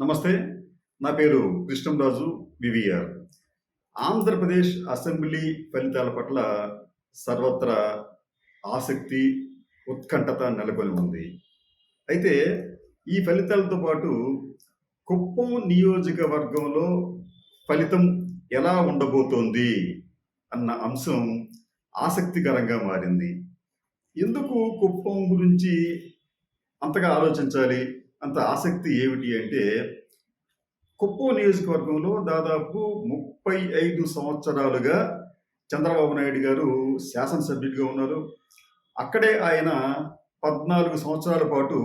నమస్తే. నా పేరు కృష్ణంరాజు వివిఆర్. ఆంధ్రప్రదేశ్ అసెంబ్లీ ఫలితాల పట్ల సర్వత్రా ఆసక్తి, ఉత్కంఠత నెలకొని ఉంది. అయితే ఈ ఫలితాలతో పాటు కుప్పం నియోజకవర్గంలో ఫలితం ఎలా ఉండబోతోంది అన్న అంశం ఆసక్తికరంగా మారింది. ఎందుకు కుప్పం గురించి అంతగా ఆలోచించాలి? అంత ఆసక్తి ఏమిటి అంటే, కుప్పం నియోజకవర్గంలో దాదాపు 35 సంవత్సరాలుగా చంద్రబాబు నాయుడు గారు శాసనసభ్యుడిగా ఉన్నారు. అక్కడే ఆయన 14 సంవత్సరాల పాటు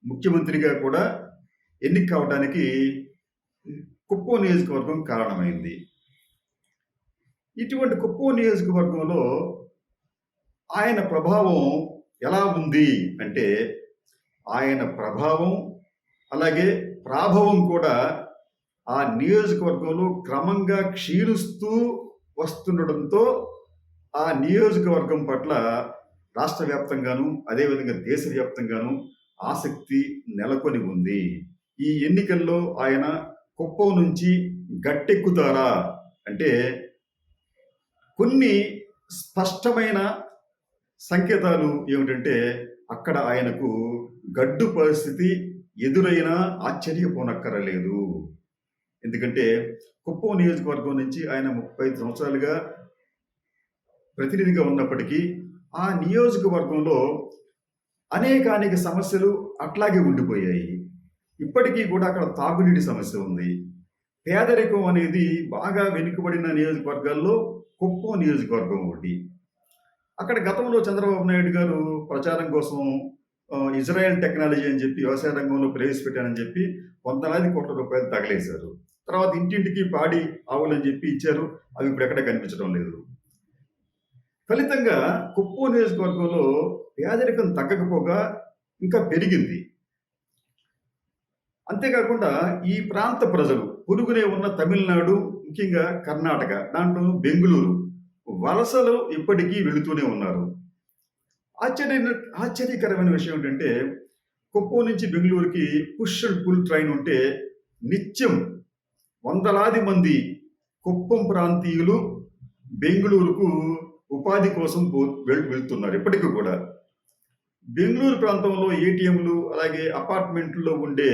ముఖ్యమంత్రిగా కూడా ఎన్నిక కావడానికి కుప్పం నియోజకవర్గం కారణమైంది. ఇటువంటి కుప్పం నియోజకవర్గంలో ఆయన ప్రభావం ఎలా ఉంది అంటే, ఆయన ప్రభావం అలాగే ప్రాభవం కూడా ఆ నియోజకవర్గంలో క్రమంగా క్షీణిస్తూ వస్తుండడంతో ఆ నియోజకవర్గం పట్ల రాష్ట్ర వ్యాప్తంగాను అదేవిధంగా దేశవ్యాప్తంగాను ఆసక్తి నెలకొని ఉంది. ఈ ఎన్నికల్లో ఆయన కుప్పం నుంచి గట్టెక్కుతారా అంటే, కొన్ని స్పష్టమైన సంకేతాలు ఏమిటంటే, అక్కడ ఆయనకు గడ్డు పరిస్థితి ఎదురైనా ఆశ్చర్యపోనక్కరలేదు. ఎందుకంటే కుప్పం నియోజకవర్గం నుంచి ఆయన 35 సంవత్సరాలుగా ప్రతినిధిగా ఉన్నప్పటికీ ఆ నియోజకవర్గంలో అనేక సమస్యలు అట్లాగే ఉండిపోయాయి. ఇప్పటికీ కూడా అక్కడ తాగునీటి సమస్య ఉంది. పేదరికం అనేది బాగా వెనుకబడిన నియోజకవర్గాల్లో కుప్పం నియోజకవర్గం ఒకటి. అక్కడ గతంలో చంద్రబాబు నాయుడు గారు ప్రచారం కోసం ఇజ్రాయెల్ టెక్నాలజీ అని చెప్పి వ్యవసాయ రంగంలో ప్రవేశపెట్టానని చెప్పి వందలాది కోట్ల రూపాయలు తగలేశారు. తర్వాత ఇంటింటికి పాడి ఆవులు అని చెప్పి ఇచ్చారు. అవి ఇప్పుడు ఎక్కడ కనిపించడం లేదు. ఫలితంగా కుప్పం నియోజకవర్గంలో పేదరికం తగ్గకపోగా ఇంకా పెరిగింది. అంతేకాకుండా ఈ ప్రాంత ప్రజలు పొరుగునే ఉన్న తమిళనాడు, ముఖ్యంగా కర్ణాటక, దాంట్లో బెంగుళూరు వలసలు ఇప్పటికీ వెళుతూనే ఉన్నారు. ఆశ్చర్యకరమైన విషయం ఏంటంటే, కుప్పం నుంచి బెంగళూరుకి పుష్ అండ్ పుల్ ట్రైన్ ఉంటే నిత్యం వందలాది మంది కుప్పం ప్రాంతీయులు బెంగళూరుకు ఉపాధి కోసం వెళ్తున్నారు. ఇప్పటికీ కూడా బెంగళూరు ప్రాంతంలో ఏటీఎంలు అలాగే అపార్ట్మెంట్లో ఉండే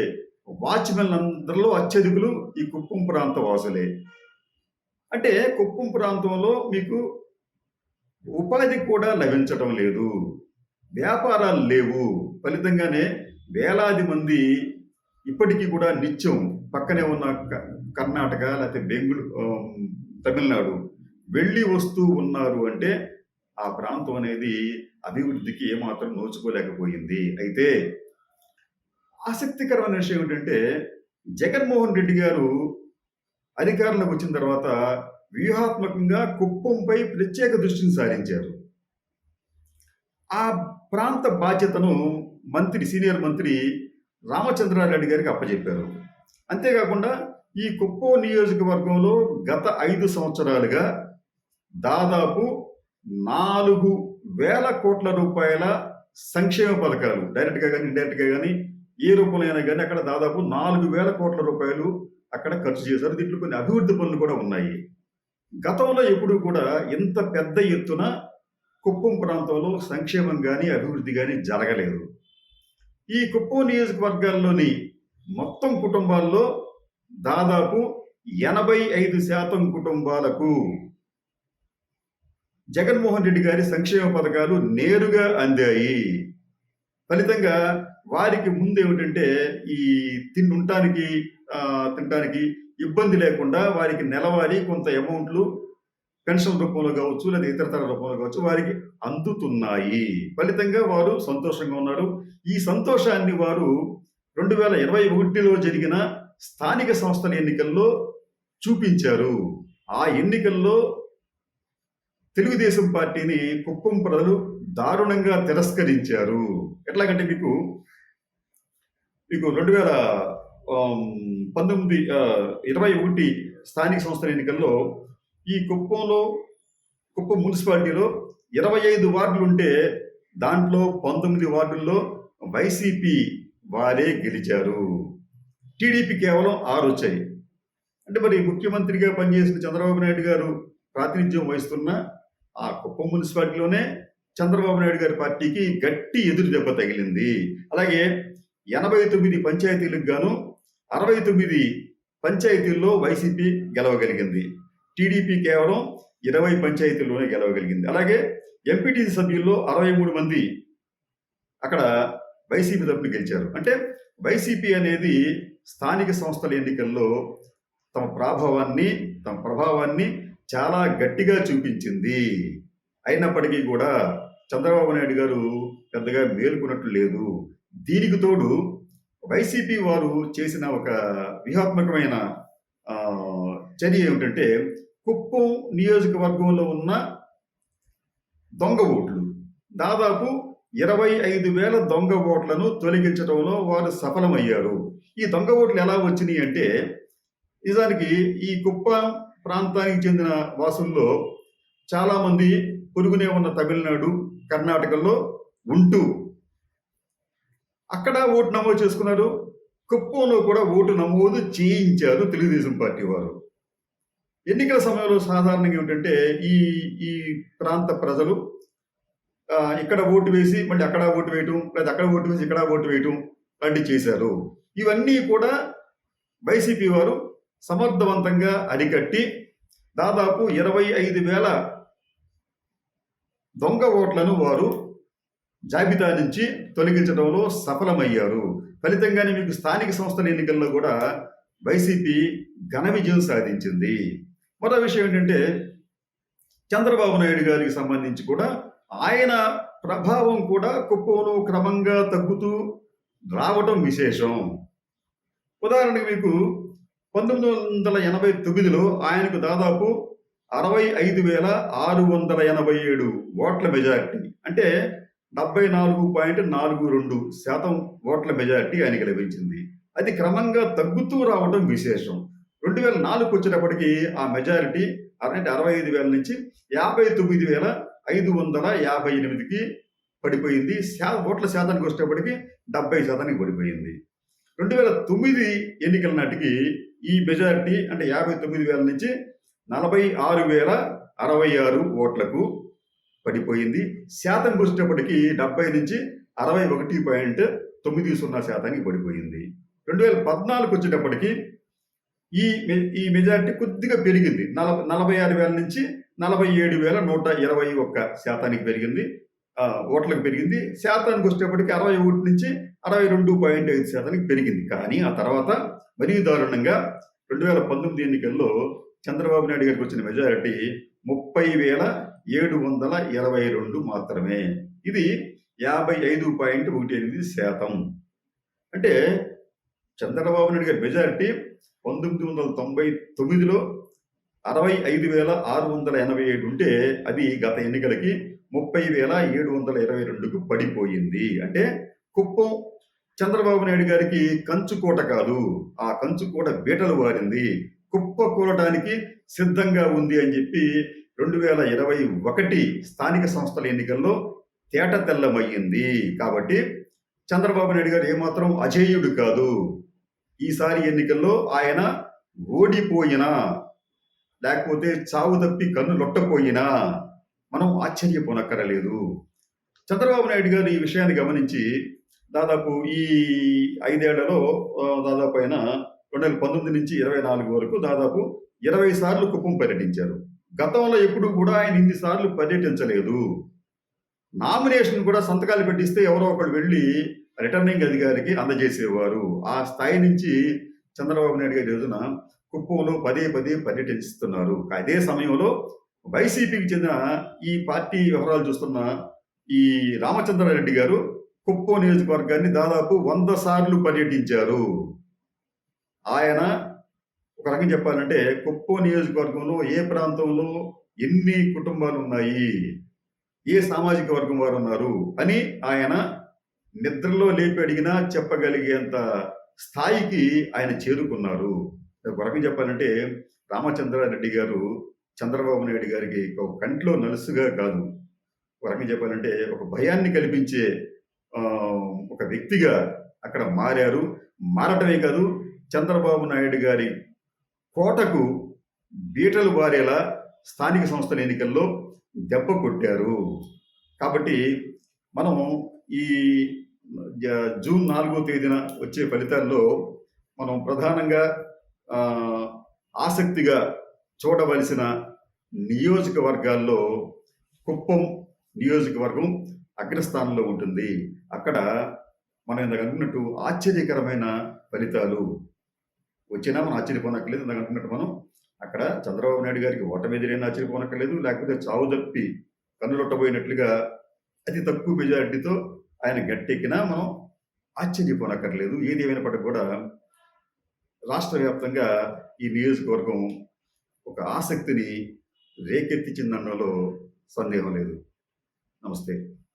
వాచ్మెన్ అందరిలో అత్యధికులు ఈ కుప్పం ప్రాంత వాసులే. అంటే కుప్పం ప్రాంతంలో మీకు ఉపాధి కూడా లభించటం లేదు, వ్యాపారాలు లేవు. ఫలితంగానే వేలాది మంది ఇప్పటికీ కూడా నిత్యం పక్కనే ఉన్న కర్ణాటక లేకపోతే తమిళనాడు వెళ్ళి వస్తూ ఉన్నారు. అంటే ఆ ప్రాంతం అనేది అభివృద్ధికి ఏమాత్రం నోచుకోలేకపోయింది. అయితే ఆసక్తికరమైన విషయం ఏంటంటే, జగన్మోహన్ రెడ్డి గారు అధికారంలోకి వచ్చిన తర్వాత వ్యూహాత్మకంగా కుప్పంపై ప్రత్యేక దృష్టిని సారించారు. ఆ ప్రాంత బాధ్యతను సీనియర్ మంత్రి రామచంద్రారెడ్డి గారికి అప్పచెప్పారు. అంతేకాకుండా ఈ కుప్పం నియోజకవర్గంలో గత 5 సంవత్సరాలుగా దాదాపు 4,000 కోట్ల రూపాయల సంక్షేమ పథకాలు డైరెక్ట్గా కానీ ఇండైరెక్ట్గా కానీ ఏ రూపంలో అయినా కానీ అక్కడ దాదాపు 4,000 కోట్ల రూపాయలు అక్కడ ఖర్చు చేశారు. దీంట్లో కొన్ని అభివృద్ధి పనులు కూడా ఉన్నాయి. గతంలో ఎప్పుడు కూడా ఇంత పెద్ద ఎత్తున కుప్పం ప్రాంతంలో సంక్షేమం కానీ అభివృద్ధి కానీ జరగలేదు. ఈ కుప్పం నియోజకవర్గాల్లోని మొత్తం కుటుంబాల్లో దాదాపు 85% కుటుంబాలకు జగన్మోహన్ రెడ్డి గారి సంక్షేమ పథకాలు నేరుగా అందాయి. ఫలితంగా వారికి ముందు ఏమిటంటే ఈ తినడానికి ఇబ్బంది లేకుండా వారికి నెలవారీ కొంత అమౌంట్లు పెన్షన్ రూపంలో కావచ్చు లేదా ఇతరతర రూపంలో కావచ్చు వారికి అందుతున్నాయి. ఫలితంగా వారు సంతోషంగా ఉన్నారు. ఈ సంతోషాన్ని వారు 2021లో జరిగిన స్థానిక సంస్థల ఎన్నికల్లో చూపించారు. ఆ ఎన్నికల్లో తెలుగుదేశం పార్టీని కుప్పం ప్రజలు దారుణంగా తిరస్కరించారు. ఎట్లాగంటే మీకు 2021 స్థానిక సంస్థల ఎన్నికల్లో ఈ కుప్పం మున్సిపాలిటీలో 25 వార్డులు ఉంటే దాంట్లో 19 వార్డుల్లో వైసీపీ వారే గెలిచారు. టీడీపీ కేవలం 6 వచ్చాయి. అంటే మరి ముఖ్యమంత్రిగా పనిచేసిన చంద్రబాబు నాయుడు గారు ప్రాతినిధ్యం వహిస్తున్న ఆ కుప్పం మున్సిపాలిటీలోనే చంద్రబాబు నాయుడు గారి పార్టీకి గట్టి ఎదురు దెబ్బ తగిలింది. అలాగే 89 పంచాయతీలకు గాను 69 పంచాయతీల్లో వైసీపీ గెలవగలిగింది. టీడీపీ కేవలం 20 పంచాయతీల్లోనే గెలవగలిగింది. అలాగే ఎంపీటీసీ సభ్యుల్లో 63 మంది అక్కడ వైసీపీ తరపున గెలిచారు. అంటే వైసీపీ అనేది స్థానిక సంస్థల ఎన్నికల్లో తమ ప్రభావాన్ని చాలా గట్టిగా చూపించింది. అయినప్పటికీ కూడా చంద్రబాబు నాయుడు గారు పెద్దగా మేలుకున్నట్లు లేదు. దీనికి తోడు వైసీపీ వారు చేసిన ఒక వ్యూహాత్మకమైన చర్య ఏమిటంటే కుప్పం నియోజకవర్గంలో ఉన్న దొంగ ఓట్లు దాదాపు 25,000 దొంగ ఓట్లను తొలగించడంలో వారు సఫలమయ్యారు. ఈ దొంగ ఓట్లు ఎలా వచ్చినాయి అంటే నిజానికి ఈ కుప్పం ప్రాంతానికి చెందిన వాసుల్లో చాలామంది పొరుగునే ఉన్న తమిళనాడు, కర్ణాటకలో ఉంటూ అక్కడ ఓటు నమోదు చేసుకున్నారు. కుప్పంలో కూడా ఓటు నమోదు చేయించారు తెలుగుదేశం పార్టీ వారు. ఎన్నికల సమయంలో సాధారణంగా ఏమిటంటే ఈ ఈ ప్రాంత ప్రజలు ఇక్కడ ఓటు వేసి మళ్ళీ అక్కడ ఓటు వేయటం, లేదా అక్కడ ఓటు వేసి ఇక్కడ ఓటు వేయటం లాంటివి చేశారు. ఇవన్నీ కూడా వైసీపీ వారు సమర్థవంతంగా అరికట్టి దాదాపు 25,000 దొంగ ఓట్లను వారు జాబితా నుంచి తొలగించడంలో సఫలమయ్యారు. ఫలితంగానే మీకు స్థానిక సంస్థల ఎన్నికల్లో కూడా వైసీపీ ఘన విజయం సాధించింది. మరో విషయం ఏంటంటే చంద్రబాబు నాయుడు గారికి సంబంధించి కూడా ఆయన ప్రభావం కూడా కుప్పంలో క్రమంగా తగ్గుతూ రావటం విశేషం. ఉదాహరణకు మీకు 1989లో ఆయనకు దాదాపు 65,687 ఓట్ల మెజారిటీ, అంటే 74.42% ఓట్ల మెజారిటీ ఆయనకి లభించింది. అది క్రమంగా తగ్గుతూ రావడం విశేషం. 2004 వచ్చేటప్పటికి ఆ మెజారిటీ అంటే 65,000 నుంచి 59,558కి పడిపోయింది. ఓట్ల శాతానికి వచ్చేటప్పటికి 70% పడిపోయింది. 2009 ఎన్నికల నాటికి ఈ మెజారిటీ అంటే 59,000 నుంచి 46,066 ఓట్లకు పడిపోయింది. శాతం వచ్చేటప్పటికి 70 నుంచి 61.90% పడిపోయింది. 2014 వచ్చేటప్పటికి ఈ మెజారిటీ కొద్దిగా పెరిగింది. 46,000 నుంచి 47,121% పెరిగింది, ఓట్లకు పెరిగింది. శాతానికి వచ్చేటప్పటికి 61 నుంచి 62.5% పెరిగింది. కానీ ఆ తర్వాత మరీ దారుణంగా 2019 ఎన్నికల్లో చంద్రబాబు నాయుడు గారికి వచ్చిన మెజారిటీ 30,722 మాత్రమే. ఇది 55.18%. అంటే చంద్రబాబు నాయుడు గారి మెజారిటీ 1999లో 65,687 ఉంటే అది గత ఎన్నికలకి 30,722కు పడిపోయింది. అంటే కుప్పం చంద్రబాబు నాయుడు గారికి కంచుకోట కాదు, ఆ కంచుకోట బీటలు వారింది, కుప్ప కూలడానికి సిద్ధంగా ఉంది అని చెప్పి 2021 స్థానిక సంస్థల ఎన్నికల్లో తేట తెల్లమయ్యింది. కాబట్టి చంద్రబాబు నాయుడు గారు ఏమాత్రం అజేయుడు కాదు. ఈసారి ఎన్నికల్లో ఆయన ఓడిపోయినా లేకపోతే చావు తప్పి కన్ను లొట్టపోయినా మనం ఆశ్చర్యపోనక్కరలేదు. చంద్రబాబు నాయుడు గారు ఈ విషయాన్ని గమనించి దాదాపు ఈ 5 ఏళ్లలో దాదాపు ఆయన 2019 నుంచి 24 వరకు దాదాపు 20 సార్లు కుప్పం పర్యటించారు. గతంలో ఎప్పుడు కూడా ఆయన ఇన్ని సార్లు పర్యటించలేదు. నామినేషన్ కూడా సంతకాలు పెట్టిస్తే ఎవరో ఒకరు వెళ్ళి రిటర్నింగ్ అధికారికి అందజేసేవారు. ఆ స్థాయి నుంచి చంద్రబాబు నాయుడు గారి రోజున కుప్పంలో పదే పర్యటిస్తున్నారు. అదే సమయంలో వైసీపీకి చెందిన ఈ పార్టీ వ్యవహారాలు చూస్తున్న ఈ రామచంద్రారెడ్డి గారు కుప్పం నియోజకవర్గాన్ని దాదాపు 100 సార్లు పర్యటించారు. ఆయన ఒక రకం చెప్పాలంటే కుప్పం నియోజకవర్గంలో ఏ ప్రాంతంలో ఎన్ని కుటుంబాలు ఉన్నాయి, ఏ సామాజిక వర్గం వారు ఉన్నారు అని ఆయన నిద్రలో లేపి అడిగినా చెప్పగలిగేంత స్థాయికి ఆయన చేరుకున్నారు. ఒక రకం చెప్పాలంటే రామచంద్రారెడ్డి గారు చంద్రబాబు నాయుడు గారికి ఒక కంట్లో నలుసుగా కాదు, ఒక రకం చెప్పాలంటే ఒక భయాన్ని కల్పించే ఒక వ్యక్తిగా అక్కడ మారారు. మారటమే కాదు, చంద్రబాబు నాయుడు గారి కోటకు బీటలు బారేలా స్థానిక సంస్థల ఎన్నికల్లో దెబ్బ కొట్టారు. కాబట్టి మనం ఈ జూన్ 4వ తేదీన వచ్చే ఫలితాల్లో మనం ప్రధానంగా ఆసక్తిగా చూడవలసిన నియోజకవర్గాల్లో కుప్పం నియోజకవర్గం అగ్రస్థానంలో ఉంటుంది. అక్కడ మనం ఇందాక అనుకున్నట్టు ఆశ్చర్యకరమైన ఫలితాలు వచ్చినా మనం ఆశ్చర్యపోనక్కర్లేదు. ఇందాక అనుకున్నట్టు మనం అక్కడ చంద్రబాబు నాయుడు గారికి ఓటమి ఎదురైనా ఆశ్చర్యపోనక్కర్లేదు, లేకపోతే చావు తప్పి కన్నులొట్టబోయినట్లుగా అతి తక్కువ మెజారిటీతో ఆయన గట్టెక్కినా మనం ఆశ్చర్యపోనక్కర్లేదు. ఏది ఏమైనప్పటికీ కూడా రాష్ట్ర వ్యాప్తంగా ఈ నియోజకవర్గం ఒక ఆసక్తిని రేకెత్తించిందనడంలో సందేహం లేదు. నమస్తే.